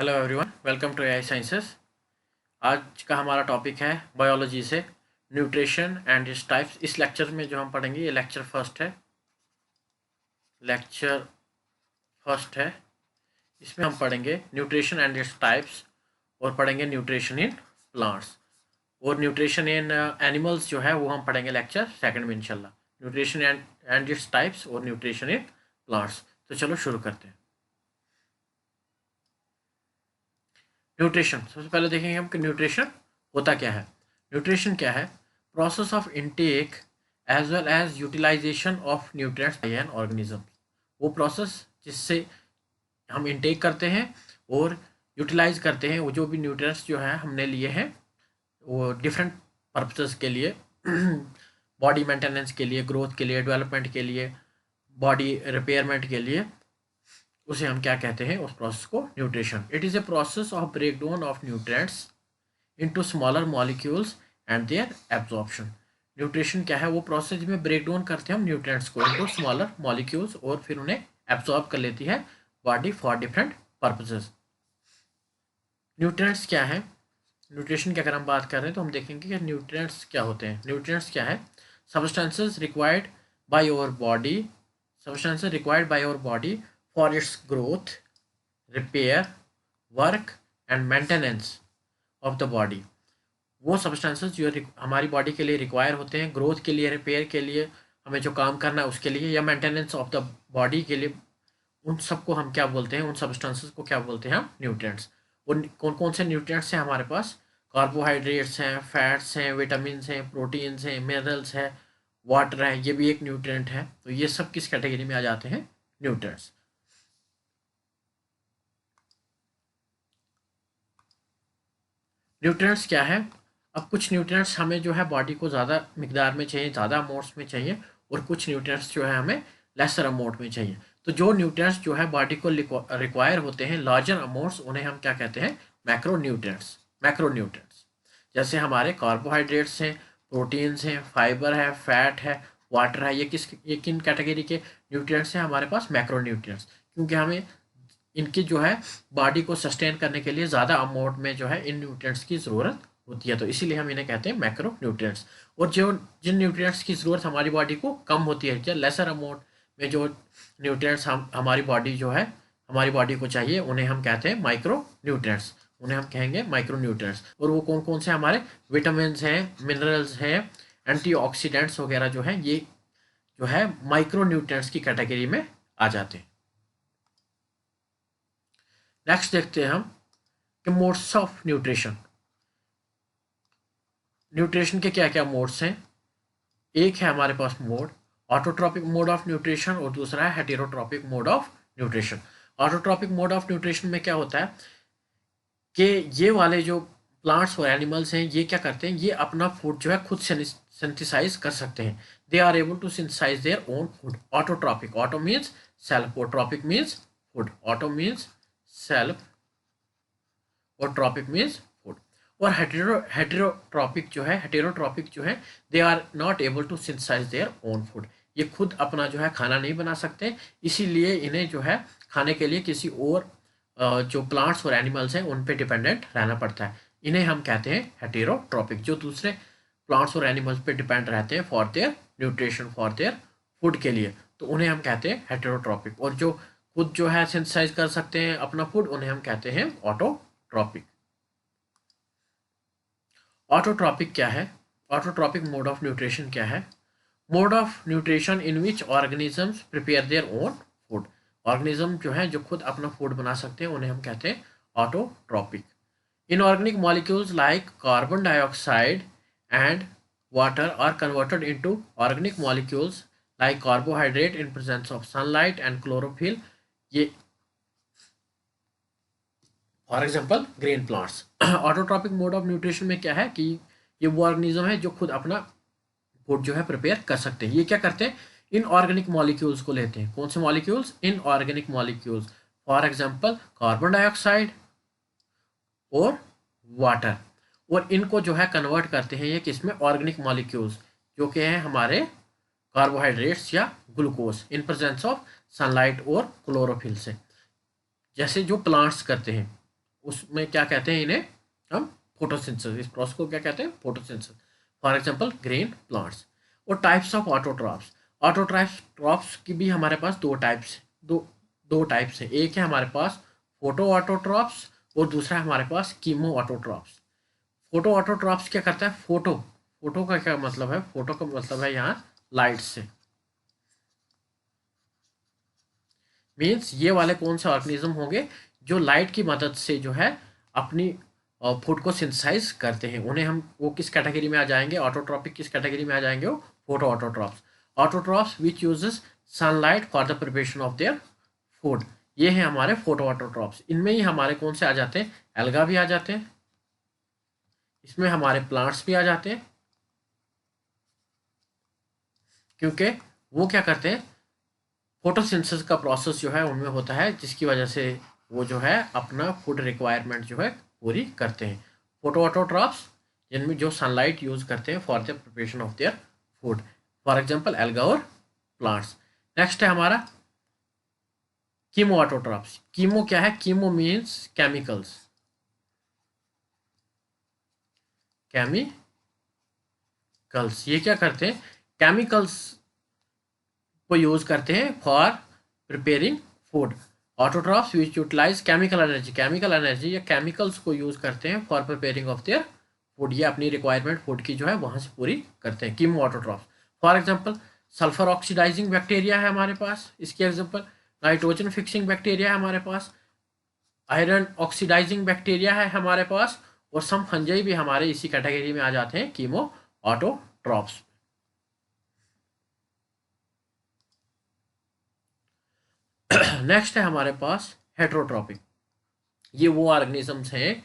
Hello everyone, welcome to AI sciences. आज का हमारा टॉपिक है बायोलॉजी से न्यूट्रिशन एंड इट्स टाइप्स। इस लेक्चर में जो हम पढ़ेंगे ये लेक्चर फर्स्ट है। इसमें हम पढ़ेंगे न्यूट्रिशन एंड इट्स टाइप्स और पढ़ेंगे न्यूट्रिशन इन प्लांट्स और न्यूट्रिशन इन एनिमल्स जो है वो हम पढ़ेंगे लेक्चर सेकंड में इंशाल्लाह। न्यूट्रिशन एंड इट्स टाइप्स और न्यूट्रिशन इन प्लांट्स। तो चलो शुरू करते हैं। न्यूट्रिशन सबसे पहले देखेंगे हम कि न्यूट्रिशन होता क्या है। न्यूट्रिशन क्या है? Process of intake as well as utilisation of nutrients by an organism. वो प्रोसेस जिससे हम इनटेक करते हैं और यूटिलाइज करते हैं वो जो भी न्यूट्रिएंट्स जो है हमने लिए हैं वो डिफरेंट पर्पसेस के लिए बॉडी मेंटेनेंस के लिए, ग्रोथ के लिए, डेवलपमेंट के लिए, बॉडी रिपेयरमेंट के लिए, उसे हम क्या कहते हैं? उस प्रोसेस को nutrition. It is a process of break down of nutrients into smaller molecules and their absorption. Nutrition क्या है? वो प्रोसेस में ब्रेक डाउन करते हैं हम न्यूट्रिएंट्स को इनटू स्मॉलर मॉलिक्यूल्स और फिर उन्हें एब्जॉर्ब कर लेती है body for different purposes. Nutrients क्या है? न्यूट्रिशन की अगर हम बात कर रहे हैं तो हम देखेंगे कि न्यूट्रिएंट्स क्या होते हैं। न्यूट्रिएंट्स क्या है? Substances required by our body substances required by our body for its growth, repair, work and maintenance of the body. वो सब्सटेंसेस जो हमारी बॉडी के लिए रिक्वायर होते हैं, ग्रोथ के लिए, रिपेयर के लिए, हमें जो काम करना है उसके लिए, या मेंटेनेंस ऑफ द बॉडी के लिए, उन सबको हम क्या बोलते हैं? उन सब्सटेंसेस को क्या बोलते हैं? हम न्यूट्रिएंट्स। और कौन कौन से न्यूट्रिएंट्स हैं हमारे पास? कार्बोहाइड्रेट्स हैं, फैट्स हैं, विटामिन हैं, प्रोटीन्स हैं, मिनरल्स हैं, वाटर है, ये भी एक न्यूट्रिएंट है। तो ये सब किस कैटेगरी में आ जाते हैं? न्यूट्रिएंट्स। न्यूट्रिएंट्स क्या है? अब कुछ न्यूट्रिएंट्स हमें जो है बॉडी को ज़्यादा मिकदार में चाहिए, ज़्यादा अमाउंट्स में चाहिए, और कुछ न्यूट्रिएंट्स जो है हमें लेसर अमाउंट में चाहिए। तो जो न्यूट्रिएंट्स जो है बॉडी को रिक्वायर होते हैं लार्जर अमाउंट्स, उन्हें हम क्या कहते हैं? मैक्रोन्यूट्रिएंट्स। मैक्रोन्यूट्रिएंट्स जैसे हमारे कार्बोहाइड्रेट्स हैं, प्रोटीन्स हैं, फाइबर है, फैट है, वाटर है, ये किन कैटेगरी के न्यूट्रिएंट्स हैं हमारे पास? मैक्रोन्यूट्रिएंट्स। क्योंकि हमें इनकी जो है बॉडी को सस्टेन करने के लिए ज़्यादा अमाउंट में जो है इन न्यूट्रिएंट्स की ज़रूरत होती है, तो इसीलिए हम इन्हें कहते हैं मैक्रो न्यूट्रिएंट्स। और जो जिन न्यूट्रिएंट्स की ज़रूरत हमारी बॉडी को कम होती है, या लेसर अमाउंट में जो न्यूट्रिएंट्स हमारी बॉडी जो है हमारी बॉडी को चाहिए, उन्हें हम कहते हैं माइक्रो न्यूट्रिएंट्स। उन्हें हम कहेंगे माइक्रो न्यूट्रिएंट्स। और वो कौन कौन से? हमारे विटामिन हैं, मिनरल्स हैं, एंटीऑक्सीडेंट्स वगैरह जो है, ये जो है माइक्रो न्यूट्रिएंट्स की कैटेगरी में आ जाते हैं। नेक्स्ट देखते हैं हम कि मोड्स ऑफ न्यूट्रिशन। न्यूट्रिशन के क्या क्या मोड्स हैं? एक है हमारे पास mode autotrophic mode of nutrition और दूसरा है heterotrophic mode of nutrition. Autotrophic mode of nutrition में क्या होता है कि ये वाले जो प्लांट्स और एनिमल्स हैं ये क्या करते हैं? ये अपना फूड जो है खुद सिंथेसाइज कर सकते हैं। They are able to synthesize their own food. Autotrophic, auto means self और trophic means food. Auto means self और ट्रॉपिक मीन्स फूड। और हेटेरोट्रॉपिक जो है they are not able to synthesize their own food. ये खुद अपना जो है खाना नहीं बना सकते, इसीलिए इन्हें जो है खाने के लिए किसी और जो प्लांट्स और एनिमल्स हैं उन पे डिपेंडेंट रहना पड़ता है। इन्हें हम कहते हैं हेटेरोट्रॉपिक, जो दूसरे प्लांट्स और एनिमल्स पे डिपेंड रहते हैं for their nutrition, for their food के लिए, तो उन्हें हम कहते हैं हेटेरोट्रॉपिक। और जो खुद जो है सिंथेसाइज कर सकते हैं अपना फूड, उन्हें हम कहते हैं ऑटोट्रॉपिक। ऑटोट्रॉपिक क्या है? ऑटोट्रॉपिक मोड ऑफ न्यूट्रिशन क्या है? Mode of nutrition in which organisms prepare their own food. Organism जो है जो खुद अपना फूड बना सकते हैं, उन्हें हम कहते हैं autotrophic. Inorganic molecules like carbon dioxide and water are converted into organic molecules like carbohydrate in presence of sunlight and chlorophyll, ये for example green plants. Autotrophic mode of nutrition में क्या है कि ये वो ऑर्गेनिज्म है जो खुद अपना फूड जो है प्रिपेयर कर सकते हैं। ये क्या करते हैं? इन ऑर्गेनिक मॉलिक्यूल्स को लेते हैं। कौन से molecules? In organic molecules, for example carbon dioxide और वाटर, और इनको जो है कन्वर्ट करते हैं ये किसमें? ऑर्गेनिक मॉलिक्यूल्स, जो कि हैं हमारे कार्बोहाइड्रेट्स या glucose, in presence of sunlight और क्लोरोफिल से, जैसे जो प्लांट्स करते हैं। उसमें क्या कहते हैं इन्हें हम फोटोसिंथेसिस, इस प्रोसेस को क्या कहते हैं photosynthesis. For example grain plants. और टाइप्स ऑफ ऑटोट्रॉप्स, ऑटोट्रॉप्स की भी हमारे पास दो टाइप्स है। एक है हमारे पास फोटो ऑटोट्रॉप्स और दूसरा है हमारे पास कीमो ऑटोट्रॉप्स। फोटो ऑटोट्रॉप्स क्या करता है, फोटो का क्या मतलब है, फोटो का मतलब है यहाँ लाइट से। मीन्स ये वाले कौन से ऑर्गेनिज्म होंगे जो लाइट की मदद से जो है अपनी फूड को सिंथेसाइज करते हैं, उन्हें हम वो किस कैटेगरी में आ जाएंगे, ऑटोट्रॉपिक किस कैटेगरी में आ जाएंगे, वो photo autotrophs. Autotrophs which uses sunlight for the preparation of their food, ये है हमारे फोटो ऑटोट्रॉप्स। इनमें ही हमारे कौन से आ जाते हैं, एल्गा भी आ जाते हैं, इसमें हमारे प्लांट्स भी आ जाते हैं, क्योंकि वो क्या करते हैं, फोटोसिंथेसिस का प्रोसेस जो है उनमें होता है, जिसकी वजह से वो जो है अपना फूड रिक्वायरमेंट जो है पूरी करते हैं। फोटो ऑटोट्रॉप्स जिनमें जो सनलाइट यूज करते हैं for the preparation of their food, for example alga और प्लांट्स। नेक्स्ट है हमारा कीमो ऑटोट्रॉप्स। कीमो क्या है, कीमो मीन्स केमिकल्स, केमिकल्स ये क्या करते हैं, केमिकल्स को यूज करते हैं for preparing food. Autotrophs which utilise chemical energy या केमिकल्स को यूज करते हैं for preparing of their food, ये अपनी रिक्वायरमेंट फूड की जो है वहां से पूरी करते हैं, chemoautotrophs. For example sulphur oxidising bacteria है हमारे पास, इसके एग्जांपल नाइट्रोजन फिक्सिंग बैक्टीरिया है हमारे पास, आयरन ऑक्सीडाइजिंग बैक्टीरिया है हमारे पास, और सम फंजाई भी हमारे इसी कैटेगरी में आ जाते हैं कीमो ऑटोट्रॉप्स। नेक्स्ट है हमारे पास हेट्रोट्रॉपिक। ये वो ऑर्गेनिजम्स हैं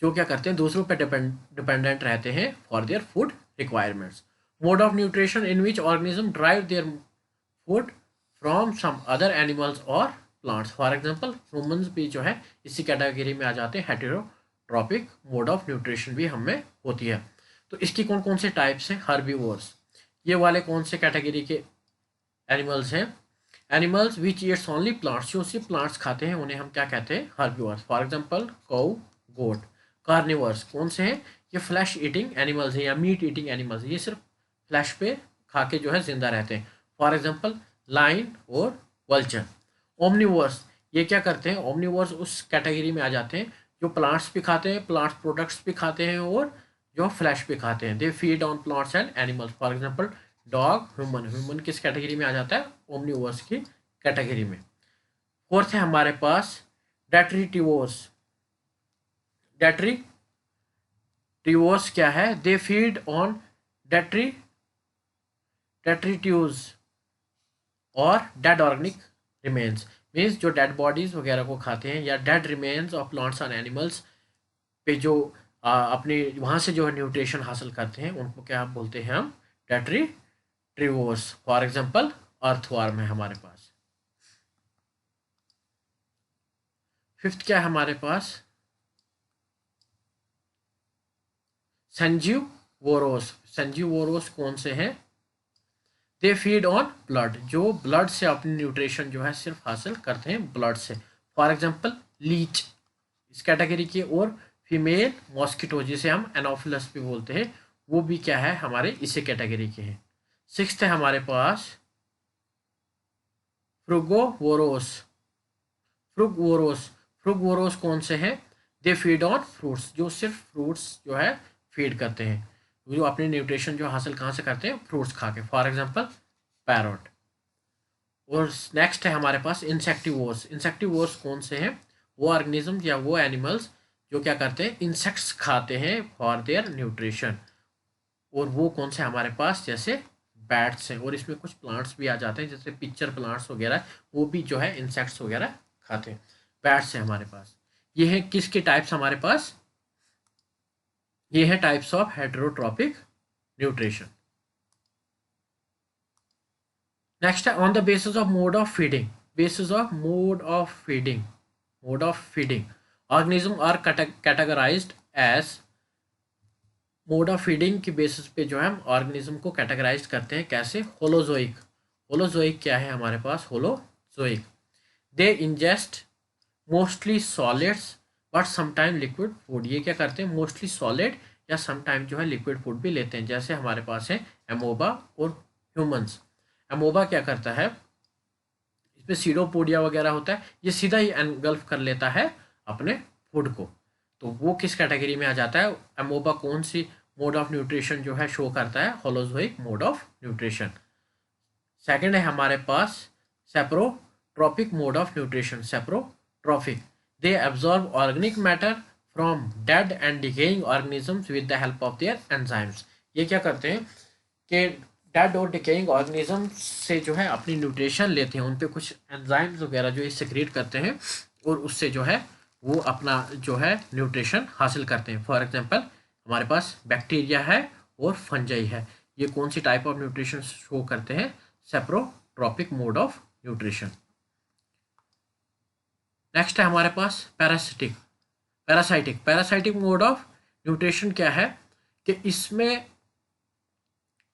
जो क्या करते हैं, दूसरों पर डिपेंडेंट रहते हैं for their food requirements. Mode of nutrition in which organism derive their food from some other animals और प्लांट्स। फॉर एग्जांपल ह्यूमंस भी जो है इसी कैटेगरी में आ जाते हैं, हेटेरोट्रॉपिक मोड ऑफ न्यूट्रिशन भी हमें होती है। तो इसकी कौन कौन से टाइप्स हैं, हर्बीवोर्स, ये वाले कौन से कैटेगरी के एनिमल्स हैं, animals which Yeats only plants, जो सिर्फ प्लांट्स खाते हैं उन्हें हम क्या कहते हैं, herbivores. For example cow, goat. Carnivores कौन से हैं, ये फ्लैश ईटिंग एनिमल्स हैं या मीट ईटिंग एनिमल्स, ये सिर्फ फ्लैश पे खा के जो है जिंदा रहते हैं। फॉर एग्जांपल लाइन और वल्चर। ओमनिवर्स ये क्या करते हैं, ओमनिवर्स उस कैटेगरी में आ जाते हैं जो प्लांट्स भी खाते हैं, प्लांट्स प्रोडक्ट्स भी खाते हैं और जो फ्लैश भी खाते हैं। They feed on plants and animals. For example dog, human किस कैटेगरी में आ जाता है, ओमनिवर्स की कैटेगरी में। फोर्थ है हमारे पास डेट्रीटिवोर्स। डेट्रीटिवोर्स क्या है, दे फीड ऑन डेट्रीट्यूज और डेड ऑर्गेनिक रिमेन्स, मीन्स जो डेड बॉडीज वगैरह को खाते हैं, या dead remains of plants and animals पे जो अपने वहाँ से जो है न्यूट्रिशन हासिल करते हैं, उनको क्या बोलते हैं हम, डेट्रीटिवोर्स। फॉर एग्जांपल अर्थवर्म है हमारे पास। फिफ्थ क्या है हमारे पास, संजीवोरोस कौन से हैं, दे फीड ऑन ब्लड, जो ब्लड से अपनी न्यूट्रिशन जो है सिर्फ हासिल करते हैं ब्लड से। फॉर एग्जांपल लीच इस कैटेगरी की, और फीमेल मॉस्किटो जिसे हम एनोफिलस भी बोलते हैं, वो भी क्या है हमारे इसी कैटेगरी के हैं। सिक्स्थ है हमारे पास फ्रुगोवोरोस। फ्रुगवोरोस कौन से हैं, दे फीड ऑन फ्रूट्स, जो सिर्फ फ्रूट्स जो है फीड करते हैं, जो अपनी न्यूट्रिशन जो हासिल कहाँ से करते हैं, फ्रूट्स खा के। For example parrot. और नेक्स्ट है हमारे पास इंसेक्टिवोर्स। इंसेक्टिवोर्स कौन से हैं, वो ऑर्गेनिज्म या वो एनिमल्स जो क्या करते हैं, इंसेक्ट्स खाते हैं फॉर देयर न्यूट्रिशन। और वो कौन से हमारे पास, जैसे बैट्स हैं, और इसमें कुछ प्लांट्स भी आ जाते हैं जैसे पिक्चर प्लांट्स वगैरह, वो भी जो है इंसेक्ट्स वगैरह खाते हैं। बैट्स है हमारे पास। ये है किसके टाइप्स हमारे पास, ये है types of heterotrophic nutrition. Next है on the basis of mode of feeding. Basis of mode of feeding organism are categorized as, mode of feeding की बेसिस पे जो है हम ऑर्गेनिज्म को कैटेगराइज करते हैं, कैसे, होलोजोइक। होलोजोइक क्या है हमारे पास, holozoic, they ingest mostly solids but sometime liquid food. ये क्या करते हैं, मोस्टली सॉलिड या समटाइम जो है लिक्विड फूड भी लेते हैं। जैसे हमारे पास है एमोबा और ह्यूमंस। एमोबा क्या करता है, इसमें सीडोपोडिया वगैरह होता है, ये सीधा ही एनगल्फ कर लेता है अपने फूड को। तो वो किस कैटेगरी में आ जाता है, एमोबा कौन सी मोड ऑफ न्यूट्रिशन जो है शो करता है, holozoic mode of nutrition. Second है हमारे पास saprotrophic mode of nutrition. Saprotrophic, they absorb organic matter from dead and decaying organisms with the help of their enzymes. ये क्या करते हैं कि डेड और डिकेइंग ऑर्गेनिज्म से जो है अपनी न्यूट्रिशन लेते हैं, उन पे कुछ एंजाइम्स वगैरह जो है सेक्रेट करते हैं और उससे जो है वो अपना जो है न्यूट्रिशन हासिल करते हैं। फॉर एग्जांपल हमारे पास बैक्टीरिया है और फंजाई है, ये कौन सी टाइप ऑफ न्यूट्रिशन शो करते हैं, saprotrophic mode of nutrition. Next है हमारे पास parasitic parasitic parasitic mode of nutrition. क्या है कि इसमें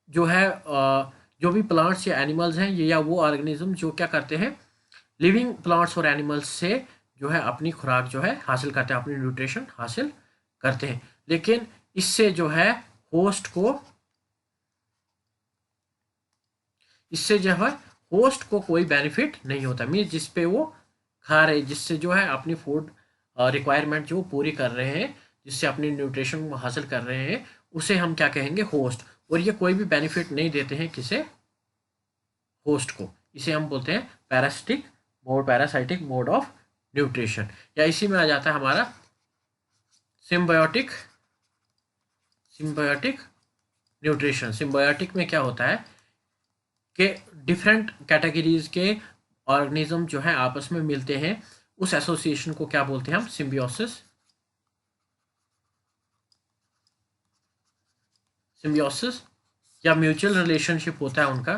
जो है जो भी प्लांट्स या एनिमल्स हैं ये या वो ऑर्गेनिज्म जो क्या करते हैं, लिविंग प्लांट्स और एनिमल्स से जो है अपनी खुराक जो है हासिल करते हैं, अपनी न्यूट्रिशन हासिल करते हैं। लेकिन इससे जो है होस्ट को कोई बेनिफिट नहीं होता। मीन्स जिस पे वो खा रहे, जिससे जो है अपनी फूड रिक्वायरमेंट जो पूरी कर रहे हैं, जिससे अपनी न्यूट्रिशन हासिल कर रहे हैं, उसे हम क्या कहेंगे, होस्ट। और ये कोई भी बेनिफिट नहीं देते हैं किसे, होस्ट को। इसे हम बोलते हैं पैरासाइटिक मोड ऑफ न्यूट्रिशन। या इसी में आ जाता है हमारा सिम्बायोटिक न्यूट्रिशन। सिम्बायोटिक में क्या होता है कि डिफरेंट कैटेगरीज के ऑर्गेनिज्म जो है आपस में मिलते हैं, उस एसोसिएशन को क्या बोलते हैं हम, सिम्बियोसिस या म्यूचुअल रिलेशनशिप होता है उनका,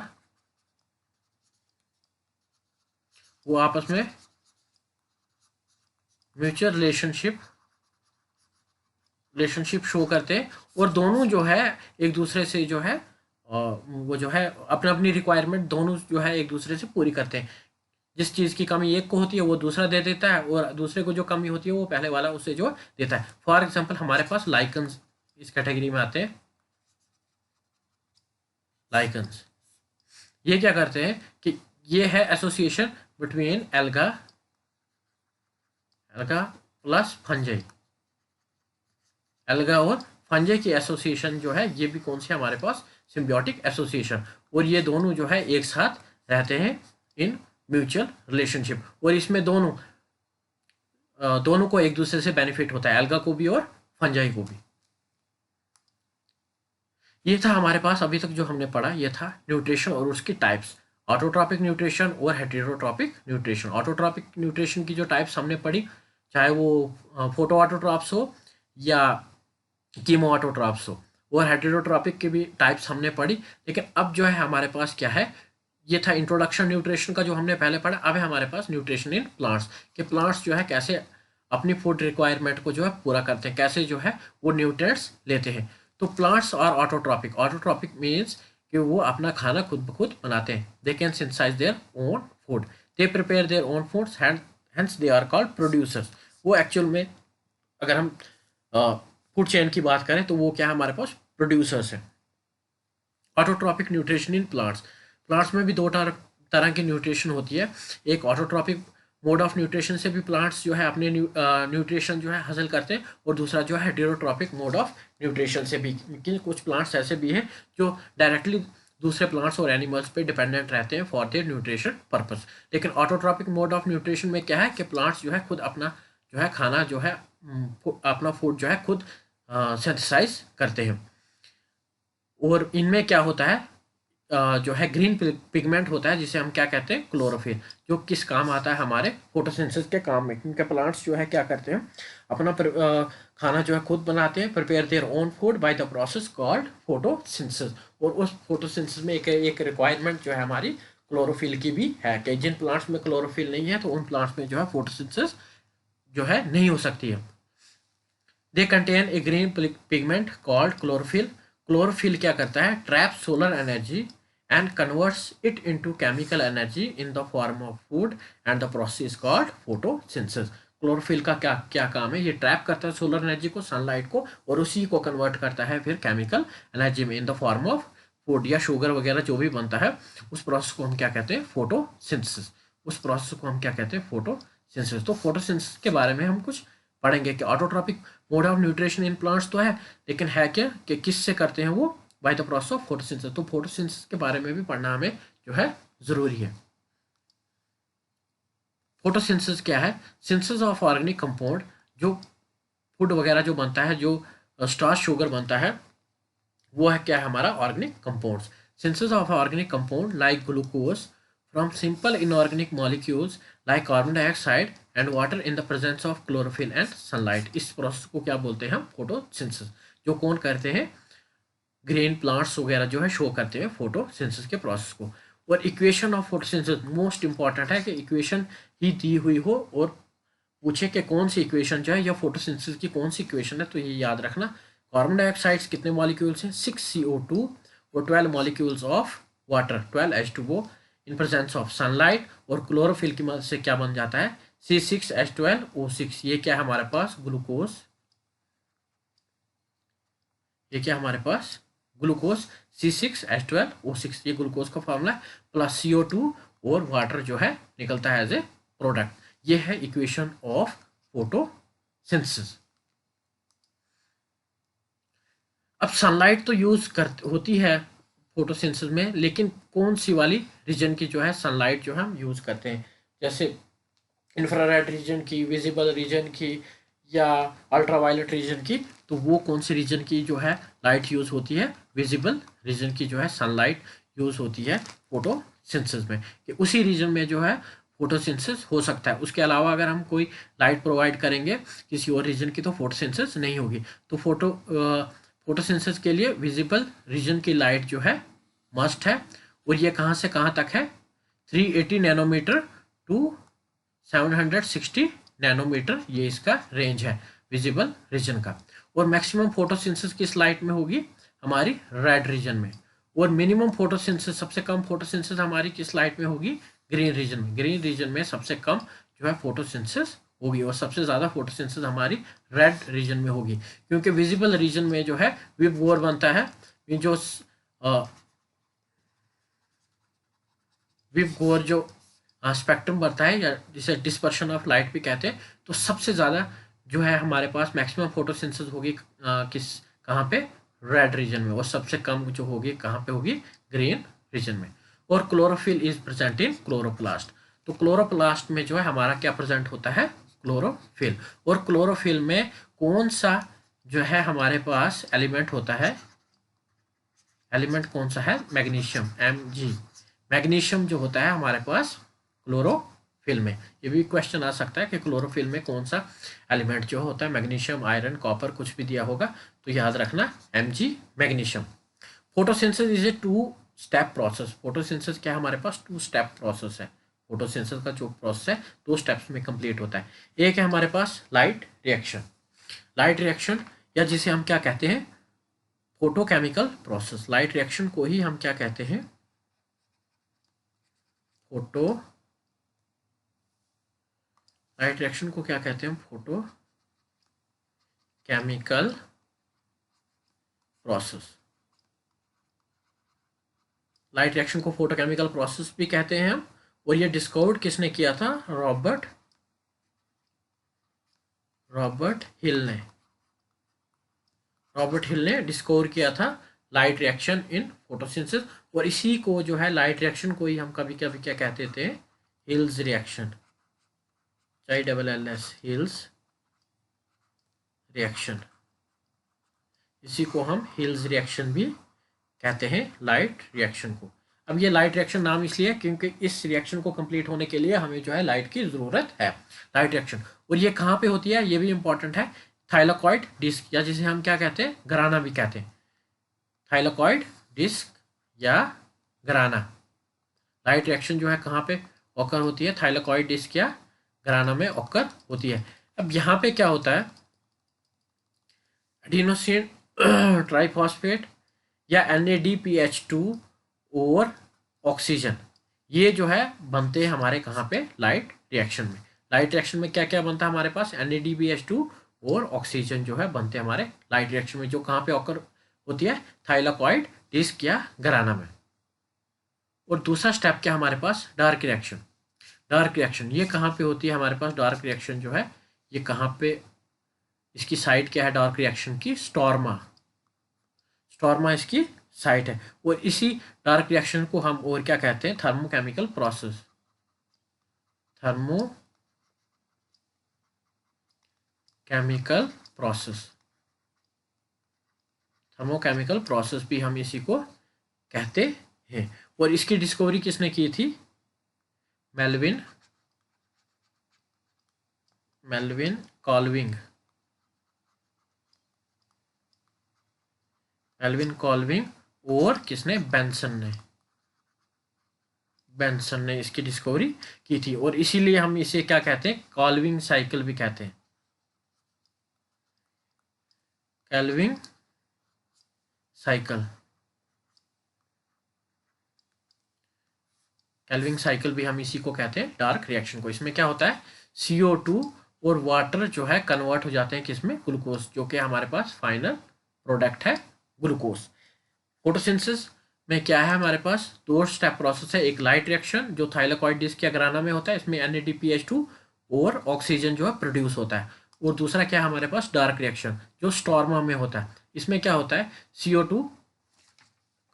वो आपस में म्यूचुअल रिलेशनशिप शो करते हैं। और दोनों जो है एक दूसरे से जो है वो जो है अपनी अपनी रिक्वायरमेंट दोनों जो है एक दूसरे से पूरी करते हैं। जिस चीज़ की कमी एक को होती है वो दूसरा दे देता है, और दूसरे को जो कमी होती है वो पहले वाला उसे जो देता है। फॉर एग्जांपल हमारे पास लाइकन्स इस कैटेगरी में आते हैं। लाइकन्स ये क्या करते हैं कि ये है association between alga plus fungi. Alga और फंजाई की एसोसिएशन जो है ये भी कौन सी हमारे पास, सिम्बियोटिक एसोसिएशन। और ये दोनों जो है एक साथ रहते हैं इन म्यूचुअल रिलेशनशिप, और इसमें दोनों को एक दूसरे से बेनिफिट होता है, एल्गा को भी और फंजाई को भी। ये था हमारे पास अभी तक जो हमने पढ़ा, ये था न्यूट्रिशन और उसकी टाइप्स, ऑटोट्रॉपिक न्यूट्रिशन और हेटेरोट्रॉपिक न्यूट्रिशन। ऑटोट्रॉपिक न्यूट्रिशन की जो टाइप्स हमने पढ़ी, चाहे वो फोटो ऑटोट्रॉप्स हो या कीमो ऑटोट्रॉप्स हो, और हेटेरोट्रॉपिक की भी टाइप्स हमने पढ़ी। लेकिन अब जो है हमारे पास क्या है, ये था इंट्रोडक्शन न्यूट्रिशन का जो हमने पहले पढ़ा। अब है हमारे पास न्यूट्रिशन इन प्लांट्स, कि प्लांट्स जो है कैसे अपनी फूड रिक्वायरमेंट को जो है पूरा करते हैं, कैसे जो है वो न्यूट्रिएंट्स लेते हैं। तो प्लांट्स और ऑटोट्रॉपिक मीन्स कि वो अपना खाना खुद ब खुद बनाते हैं। They can synthesise their own food, they prepare their own foods, hence they are called producers. वो एक्चुअल में अगर हम फूड चेन की बात करें तो वो क्या है, हमारे पास प्रोड्यूसर्स हैं। ऑटोट्रॉपिक न्यूट्रिशन इन प्लांट्स में भी दो तरह की न्यूट्रिशन होती है। एक ऑटोट्रॉपिक मोड ऑफ न्यूट्रिशन से भी प्लांट्स जो है अपने न्यूट्रिशन जो है हासिल करते हैं, और दूसरा जो है हेटेरोट्रॉपिक मोड ऑफ न्यूट्रिशन से भी। कुछ प्लांट्स ऐसे भी हैं जो डायरेक्टली दूसरे प्लांट्स और एनिमल्स पे डिपेंडेंट रहते हैं फॉर देयर न्यूट्रिशन पर्पस। लेकिन ऑटोट्रॉपिक मोड ऑफ न्यूट्रिशन में क्या है कि प्लांट्स जो है खुद अपना जो है खाना जो है अपना फूड जो है खुद सिंथेसाइज करते हैं। और इनमें क्या होता है, जो है ग्रीन पिगमेंट होता है जिसे हम क्या कहते हैं, क्लोरोफिल, जो किस काम आता है, हमारे फोटोसिंथेसिस के काम में। क्योंकि प्लांट्स जो है क्या करते हैं, अपना खाना जो है खुद बनाते हैं, prepare their own food by the process called photosynthesis. और उस फोटोसिंथेसिस में एक रिक्वायरमेंट जो है हमारी क्लोरोफिल की भी है, कि जिन प्लांट्स में क्लोरोफिल नहीं है तो उन प्लांट्स में जो है फोटोसिंथेसिस जो है नहीं हो सकती है। They contain a green pigment called chlorophyll. Chlorophyll क्या करता है, trap solar energy and converts it into chemical energy in the form of food, and the process is called photosynthesis। Chlorophyll का क्या क्या काम है, ये ट्रैप करता है सोलर एनर्जी को, सनलाइट को, और उसी को कन्वर्ट करता है फिर केमिकल एनर्जी में in the form of food या शुगर वगैरह जो भी बनता है, उस प्रोसेस को हम क्या कहते हैं, फोटोसिंथेसिस। उस प्रोसेस को हम क्या कहते हैं, फोटोसिंथेसिस। तो फोटोसिंथेसिस के बारे में हम कुछ पढ़ेंगे कि autotrophic mode of nutrition in plants तो है, लेकिन है क्या कि किससे करते हैं वो, by the process of photosynthesis. तो फोटोसिंथेसिस के बारे में भी पढ़ना हमें जो है ज़रूरी है। फोटोसिंथेसिस क्या है, सिंथेसिस ऑफ ऑर्गेनिक कंपाउंड, जो फूड वगैरह जो बनता है, जो स्टार्च शुगर बनता है, वो है क्या है हमारा organic compounds. Synthesis of organic compound like glucose from simple inorganic molecules like carbon dioxide and water in the presence of chlorophyll and sunlight. इस प्रोसेस को क्या बोलते हैं हम, फोटोसिंथेसिस। जो कौन करते हैं, ग्रीन प्लांट्स वगैरह जो है शो करते हैं फोटोसिंथेसिस के प्रोसेस को। और equation of photosynthesis most important है कि इक्वेशन ही दी हुई हो और पूछे कि कौन सी इक्वेशन जो है या फोटोसिंथेसिस की कौन सी इक्वेशन है, तो ये याद रखना। कार्बन डाइऑक्साइड कितने मॉलिक्यूल्स हैं, 6 CO2 और 12 molecules of water 12 H2O in presence of sunlight. और क्लोरोफिल की मदद से क्या बन जाता है, C6H12O6। ये क्या है हमारे पास, ग्लूकोज। ये क्या हमारे पास, ग्लूकोज C6H12O6, ये ग्लूकोज का फॉर्मूला है, प्लस CO2 और वाटर जो है निकलता है एज ए प्रोडक्ट। ये है इक्वेशन ऑफ फोटोसिंथेसिस। अब सनलाइट तो यूज कर होती है फोटोसिंथेसिस में, लेकिन कौन सी वाली रीजन की जो है सनलाइट जो है हम यूज करते हैं, जैसे इंफ्रारेड रीजन की, विजिबल रीजन की, या अल्ट्रावायलेट रीजन की। तो वो कौन सी रीजन की जो है लाइट यूज होती है, विजिबल रीजन की जो है सनलाइट यूज होती है फोटोसिंथेसिस में, कि उसी रीजन में जो है फोटोसिंथेसिस हो सकता है। उसके अलावा अगर हम कोई लाइट प्रोवाइड करेंगे किसी और रीजन की, तो फोटोसिंथेसिस नहीं होगी। तो फोटोसिंथेसिस के लिए विजिबल रीजन की लाइट जो है मस्ट है। और ये कहाँ से कहाँ तक है, 380 नैनोमीटर टू 760 नैनोमीटर, ये इसका रेंज है विजिबल रीजन का। और मैक्सिमम फोटोसिंथेसिस किस लाइट में होगी, हमारी रेड रीजन में। और मिनिमम फोटोसिंथेसिस, सबसे कम फोटोसिंथेसिस हमारी किस लाइट में होगी, ग्रीन रीजन में। ग्रीन रीजन में सबसे कम जो है फोटोसिंथेसिस होगी, और सबसे ज़्यादा फोटोसिंथेसिस हमारी रेड रीजन में होगी, क्योंकि विजिबल रीजन में जो है विव बोर बनता है। ये जो विव बोर जो स्पेक्ट्रम बनता है, या जिसे डिस्पर्शन ऑफ लाइट भी कहते हैं, तो सबसे ज़्यादा जो है हमारे पास मैक्सिमम फोटोसिंथेसिस होगी किस, कहाँ पे, रेड रीजन में। और सबसे कम जो होगी कहाँ पे होगी, ग्रीन रीजन में। और chlorophyll is present in chloroplast. तो क्लोरोप्लास्ट में जो है हमारा क्या प्रेजेंट होता है, क्लोरोफिल। और क्लोरोफिल में कौन सा जो है हमारे पास एलिमेंट होता है, एलिमेंट कौन सा है, मैग्नीशियम, Mg। मैग्नीशियम जो होता है हमारे पास क्लोरोफिल में। ये भी क्वेश्चन आ सकता है कि क्लोरोफिल में कौन सा एलिमेंट जो होता है, मैग्नीशियम, आयरन, कॉपर, कुछ भी दिया होगा तो याद रखना Mg, magnesium. Photosynthesis is a 2 step process. Photosynthesis क्या है हमारे पास, 2 स्टेप प्रोसेस है। फोटोसिंथेसिस का जो प्रोसेस है 2 स्टेप्स में कंप्लीट होता है। एक है हमारे पास लाइट रिएक्शन। लाइट रिएक्शन, या जिसे हम क्या कहते हैं, फोटोकेमिकल प्रोसेस। लाइट रिएक्शन को ही हम क्या कहते हैं, लाइट रिएक्शन को क्या कहते हैं, photo chemical process. Light reaction को फोटोकेमिकल प्रोसेस भी कहते हैं हम। और ये डिस्कवर्ड किसने किया था, रॉबर्ट हिल ने। रॉबर्ट हिल ने डिस्कवर किया था लाइट रिएक्शन इन फोटोसिंथेसिस। और इसी को जो है लाइट रिएक्शन को ही हम कभी कभी क्या कहते थे, hills reaction, HILLS, hills reaction. इसी को हम हिल्स रिएक्शन भी कहते हैं, लाइट रिएक्शन को। अब ये लाइट रिएक्शन नाम इसलिए क्योंकि इस रिएक्शन को कंप्लीट होने के लिए हमें जो है लाइट की ज़रूरत है, लाइट रिएक्शन। और ये कहाँ पे होती है, ये भी इंपॉर्टेंट है, थाइलाकॉइड डिस्क, या जिसे हम क्या कहते हैं, घराना भी कहते हैं। थाइलाकॉइड डिस्क या घराना। लाइट रिएक्शन जो है कहाँ पे ऑकर होती है, थाइलाकॉइड डिस्क या घराना में ऑकर होती है। अब यहाँ पे क्या होता है, एडिनोसिन ट्राइफॉस्फेट या NADPH2 और ऑक्सीजन, ये जो है बनते हैं हमारे कहाँ पे, लाइट रिएक्शन में। लाइट रिएक्शन में क्या क्या बनता है हमारे पास, NADPH2 और ऑक्सीजन जो है बनते हैं हमारे लाइट रिएक्शन में, जो कहाँ पे ऑकर होती है, थाइलाकॉइड डिस्क या घराना में। और दूसरा स्टेप क्या हमारे पास, डार्क रिएक्शन। डार्क रिएक्शन ये कहाँ पे होती है हमारे पास, डार्क रिएक्शन जो है ये कहाँ पे, इसकी साइट क्या है डार्क रिएक्शन की, स्टॉर्मा। स्टॉर्मा इसकी साइट है। और इसी डार्क रिएक्शन को हम और क्या कहते हैं, thermochemical process. Thermochemical process, thermochemical process भी हम इसी को कहते हैं। और इसकी डिस्कवरी किसने की थी, मेल्विन कॉल्विंग। मेल्विन कॉल्विंग और किसने, बेंसन ने इसकी डिस्कवरी की थी। और इसीलिए हम इसे क्या कहते हैं, कॉल्विंग साइकिल भी कहते हैं। कॉल्विंग साइकिल, कैल्विन साइकिल भी हम इसी को कहते हैं, डार्क रिएक्शन को। इसमें क्या होता है, CO2 और वाटर जो है कन्वर्ट हो जाते हैं किसमें, ग्लूकोज, जो कि हमारे पास फाइनल प्रोडक्ट है ग्लूकोज। फोटोसिंथेसिस में क्या है हमारे पास, दो स्टेप प्रोसेस है। एक लाइट रिएक्शन जो थाइलाकॉइड डिस्क या ग्राना में होता है, इसमें NADPH2 और ऑक्सीजन जो है प्रोड्यूस होता है। और दूसरा क्या है हमारे पास, डार्क रिएक्शन जो स्टॉर्मा में होता है। इसमें क्या होता है, CO2,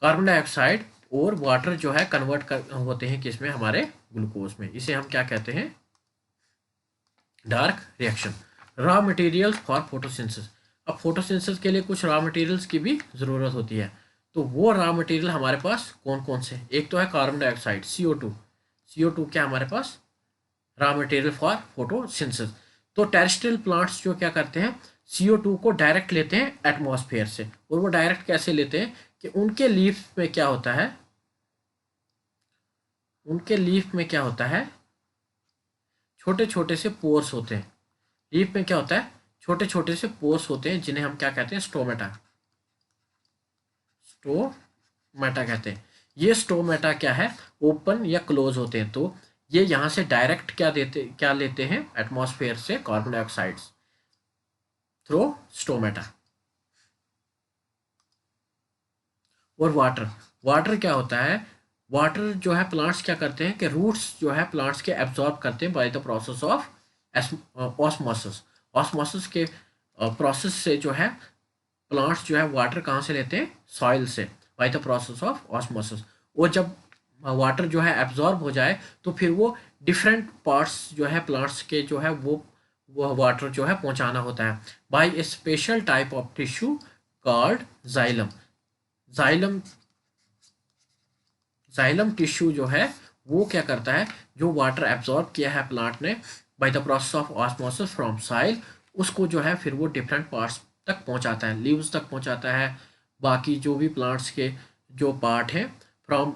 कार्बन डाइऑक्साइड और वाटर जो है कन्वर्ट होते हैं किसमें, हमारे ग्लूकोज में। इसे हम क्या कहते हैं, dark reaction. Raw materials for photosynthesis. अब फोटोसिंथेसिस के लिए कुछ रॉ मटेरियल्स की भी ज़रूरत होती है। तो वो रॉ मटेरियल हमारे पास कौन कौन से, एक तो है कार्बन डाइऑक्साइड, CO2 क्या हमारे पास रॉ मटेरियल फॉर फोटोसिंथेसिस। तो टेरेस्ट्रियल प्लांट्स जो क्या करते हैं, CO2 को डायरेक्ट लेते हैं एटमॉस्फेयर से। और वो डायरेक्ट कैसे लेते हैं कि उनके लीफ में क्या होता है, छोटे छोटे से पोर्स होते हैं। लीफ में क्या होता है, छोटे छोटे से पोर्स होते हैं, जिन्हें हम क्या कहते हैं, स्टोमेटा कहते हैं। ये स्टोमेटा क्या है, ओपन या क्लोज होते हैं। तो ये यहाँ से डायरेक्ट क्या लेते हैं एटमॉस्फेयर से, कार्बन डाइऑक्साइड थ्रू स्टोमेटा। और वाटर क्या होता है, वाटर जो है प्लांट्स क्या करते हैं कि रूट्स जो है प्लांट्स के एब्जॉर्ब करते हैं by the process of osmosis. Osmosis के प्रोसेस से जो है प्लांट्स जो है वाटर कहाँ से लेते हैं, सॉइल से, by the process of osmosis. और जब वाटर जो है एब्जॉर्ब हो जाए तो फिर वो डिफरेंट पार्ट्स जो है प्लांट्स के जो है वो वाटर जो है पहुंचाना होता है by a special type of tissue called xylem. Xylem xylem tissue जो है वो क्या करता है, जो वाटर एब्जॉर्ब किया है प्लांट ने by the process of osmosis from soil, उसको जो है फिर वो डिफरेंट पार्ट्स तक पहुंचाता है, लीव्स तक पहुंचाता है, बाकी जो भी प्लांट्स के जो पार्ट हैं, फ्रॉम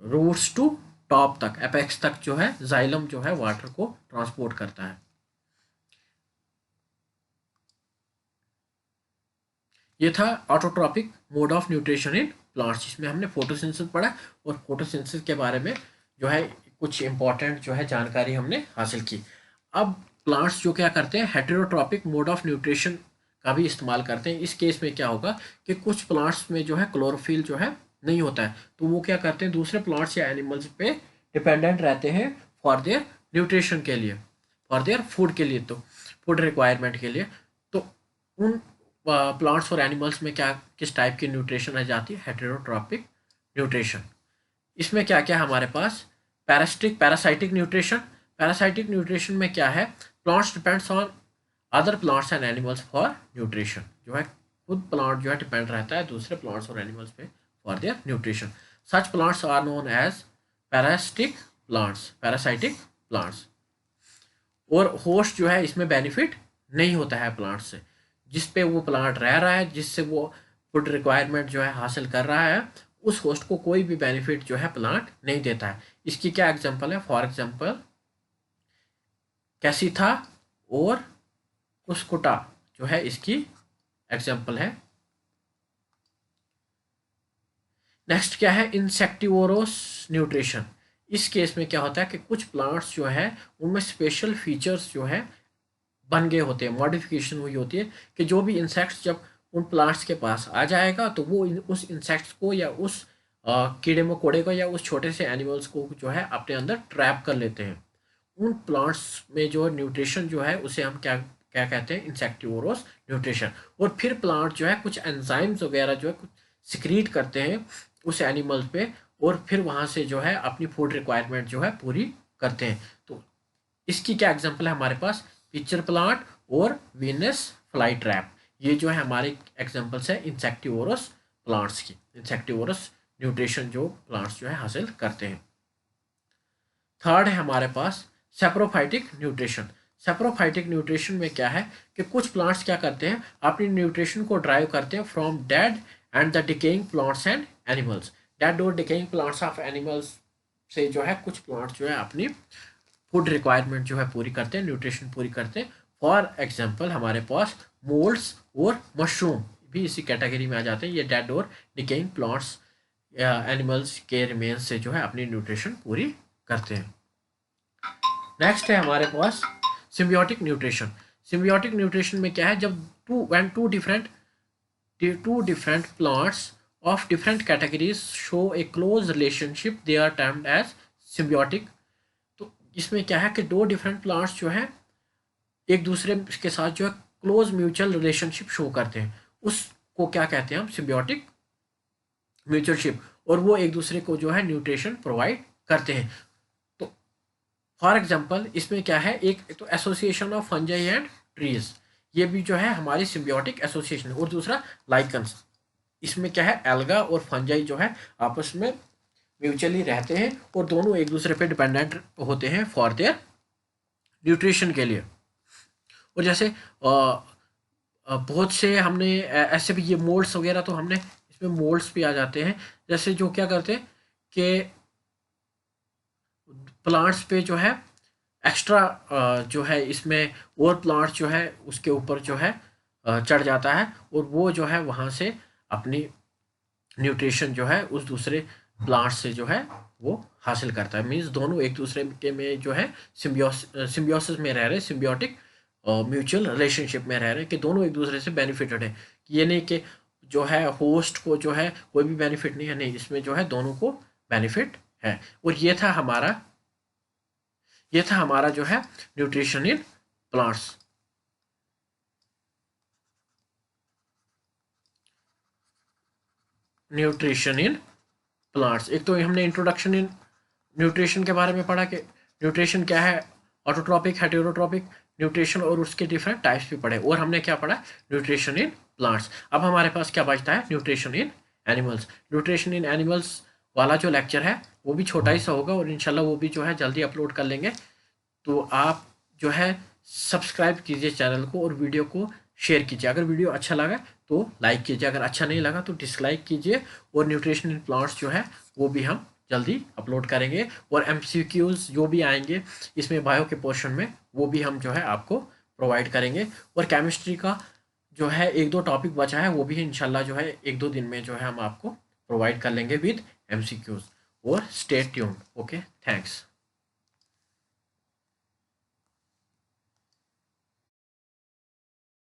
रूट्स टू टॉप तक, एपेक्स तक जो है जाइलम जो है वाटर को ट्रांसपोर्ट करता है। ये था autotrophic mode of nutrition in plants, जिसमें हमने फोटोसिंथेसिस पढ़ा और फोटोसिंथेसिस के बारे में जो है कुछ इंपॉर्टेंट जो है जानकारी हमने हासिल की। अब प्लांट्स जो क्या करते हैं, हेटेरोट्रॉपिक मोड ऑफ न्यूट्रिशन का भी इस्तेमाल करते हैं। इस केस में क्या होगा कि कुछ प्लांट्स में जो है क्लोरोफिल जो है नहीं होता है, तो वो क्या करते हैं, दूसरे प्लांट्स या एनिमल्स पे डिपेंडेंट रहते हैं फॉर देयर न्यूट्रिशन के लिए, फॉर देयर फूड के लिए, तो फूड रिक्वायरमेंट के लिए। तो उन प्लांट्स और एनिमल्स में क्या किस टाइप की न्यूट्रिशन आ जाती है, हेटेरोट्रॉपिक न्यूट्रिशन। इसमें क्या क्या हमारे पास, पैरासाइटिक न्यूट्रिशन। पैरासाइटिक न्यूट्रिशन में क्या है, plants depends on other plants and animals for nutrition, जो है खुद प्लांट जो है डिपेंड रहता है दूसरे प्लांट्स और एनिमल्स पे for their nutrition. Such plants are known as parasitic plants. और होस्ट जो है इसमें बेनिफिट नहीं होता है प्लांट से, जिस पे वो प्लांट रह रहा है, जिससे वो फूड रिक्वायरमेंट जो है हासिल कर रहा है, उस होस्ट को कोई भी बेनिफिट जो है प्लांट नहीं देता है। इसकी क्या एग्जांपल है, फॉर एग्जांपल कैसीथा और कुस्कुटा जो है इसकी एग्जांपल है। नेक्स्ट क्या है, इंसेक्टिवोरस न्यूट्रिशन। इस केस में क्या होता है कि कुछ प्लांट्स जो है उनमें स्पेशल फीचर्स जो है बन गए होते हैं, मॉडिफिकेशन हुई होती है कि जो भी इंसेक्ट्स जब उन प्लांट्स के पास आ जाएगा तो वो उस इंसेक्ट्स को या उस कीड़े मकोड़े को या उस छोटे से एनिमल्स को जो है अपने अंदर ट्रैप कर लेते हैं। उन प्लांट्स में जो न्यूट्रिशन जो है उसे हम क्या क्या कहते हैं, इंसेक्टिवोरस न्यूट्रिशन। और फिर प्लांट जो है कुछ एंजाइम्स वगैरह जो है कुछ सिक्रीट करते हैं उस एनिमल पे, और फिर वहाँ से जो है अपनी फूड रिक्वायरमेंट जो है पूरी करते हैं। तो इसकी क्या एग्जांपल है हमारे पास, पिक्चर प्लांट और वीनस फ्लाई ट्रैप। ये जो है हमारे एग्जांपल्स है इंसेक्टिवोरस प्लांट्स की, इंसेक्टिवोरस न्यूट्रिशन जो प्लांट्स जो है हासिल करते हैं। थर्ड है हमारे पास सेप्रोफाइटिक न्यूट्रिशन। सेप्रोफाइटिक न्यूट्रिशन में क्या है कि कुछ प्लांट्स क्या करते हैं, अपनी न्यूट्रिशन को ड्राइव करते हैं from dead and the decaying plants and animals. Dead और डिकेइंग प्लांट्स ऑफ एनिमल्स से जो है कुछ प्लांट्स जो है अपनी फूड रिक्वायरमेंट जो है पूरी करते हैं, न्यूट्रिशन पूरी करते हैं। फॉर एग्जांपल हमारे पास मोल्ड्स और मशरूम भी इसी कैटेगरी में आ जाते हैं। ये डेड और डिकेइंग प्लांट्स या एनिमल्स के रिमेन्स से जो है अपनी न्यूट्रिशन पूरी करते हैं। नेक्स्ट है हमारे पास सिम्बियोटिक न्यूट्रिशन। सिम्बियोटिक न्यूट्रिशन में क्या है, जब two different plants of different categories show a close relationship, they are termed as symbiotic। तो इसमें क्या है कि दो डिफरेंट प्लांट्स जो है एक दूसरे के साथ जो है क्लोज म्यूचुअल रिलेशनशिप शो करते हैं, उसको क्या कहते हैं हम, सिम्बियोटिक म्यूचुअलशिप, और वो एक दूसरे को जो है न्यूट्रिशन प्रोवाइड करते हैं। तो फॉर एग्जांपल इसमें क्या है, एक तो association of fungi and trees, ये भी जो है हमारी सिम्बियोटिक एसोसिएशन, और दूसरा लाइकन्स। इसमें क्या है, एल्गा और फंजाई जो है आपस में म्यूचुअली रहते हैं और दोनों एक दूसरे पे डिपेंडेंट होते हैं फॉर देयर न्यूट्रिशन के लिए। और जैसे बहुत से हमने ऐसे भी ये मोल्ड्स वगैरह, तो हमने इसमें मोल्ड्स भी आ जाते हैं, जैसे जो क्या करते हैं कि प्लांट्स पे जो है एक्स्ट्रा जो है इसमें और प्लांट्स जो है उसके ऊपर जो है चढ़ जाता है, और वो जो है वहाँ से अपनी न्यूट्रिशन जो है उस दूसरे प्लांट से जो है वो हासिल करता है। मीन्स दोनों एक दूसरे के में जो है सिम्बियोसिस में रह रहे हैं, सिम्बियोटिक म्यूचुअल रिलेशनशिप में रह रहे हैं कि दोनों एक दूसरे से बेनिफिटेड है। ये नहीं कि जो है होस्ट को जो है कोई भी बेनिफिट नहीं है, नहीं, इसमें जो है दोनों को बेनिफिट है। और ये था हमारा जो है nutrition in plants. Nutrition in plants, एक तो हमने इंट्रोडक्शन इन न्यूट्रिशन के बारे में पढ़ा कि न्यूट्रिशन क्या है, ऑटोट्रॉपिक, हेटेरोट्रॉपिक न्यूट्रिशन, और उसके डिफरेंट टाइप्स भी पढ़े। और हमने क्या पढ़ा, न्यूट्रिशन इन प्लांट्स। अब हमारे पास क्या बचता है, nutrition in animals. Nutrition in animals वाला जो लेक्चर है वो भी छोटा ही सा होगा, और इंशाल्लाह वो भी जो है जल्दी अपलोड कर लेंगे। तो आप जो है सब्सक्राइब कीजिए चैनल को और वीडियो को शेयर कीजिए। अगर वीडियो अच्छा लगा तो लाइक कीजिए, अगर अच्छा नहीं लगा तो डिसलाइक कीजिए। और न्यूट्रिशन इन प्लांट्स जो है वो भी हम जल्दी अपलोड करेंगे, और MCQs जो भी आएंगे इसमें बायो के पोर्शन में वो भी हम जो है आपको प्रोवाइड करेंगे। और केमिस्ट्री का जो है एक दो टॉपिक बचा है वो भी इंशाल्लाह जो है एक दो दिन में जो है हम आपको प्रोवाइड कर लेंगे विद MCQs। और स्टे ट्यून्ड। Okay, thanks.